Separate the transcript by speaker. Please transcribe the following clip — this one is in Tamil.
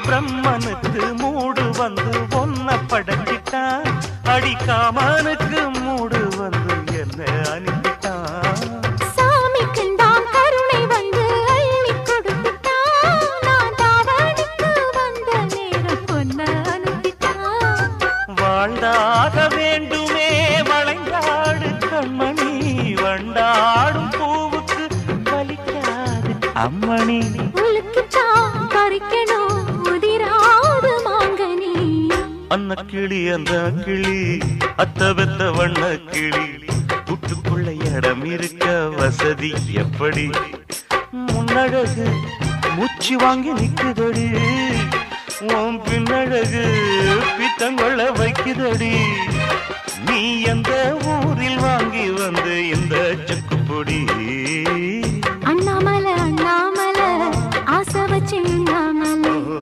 Speaker 1: பிரம்மனுக்கு மூடு வந்து ஒன்ன படைச்சிட்டான், அடிக்காமனுக்கு மூடு வந்து என்ன அனுப்பிட்டான்.
Speaker 2: சாமிக்கு தான் கருணை வந்து அள்ளி கொடுத்துட்டான், நான் தாவணிக்கு வந்த நேரம் பொன்ன அனுப்பிட்டான்.
Speaker 1: வாழ்ந்தாக வேண்டுமே வளைந்தாடு கண்மணி, வண்டாடும் பூவுக்கு வலிக்காது அம்மணி.
Speaker 2: உலுக்கித்தான் பறிக்கணும் உதிராது மாங்கனி.
Speaker 1: அன்ன கிளி அந்த கிளி அத்த வெத்த வண்ண கிளி, கூட்டுக்குள்ள இடம் இருக்க வசதி எப்படி? முன்னழகு மூச்சு வாங்கி நிக்குதடி, உன் பின்னழகு பித்தங்கொள்ள வைக்குதடி. நீ எந்த ஊரில் வாங்கி வந்து இந்த சுக்குப்பொடி?
Speaker 2: அண்ணாமலை அண்ணாமலை ஆசை வச்சு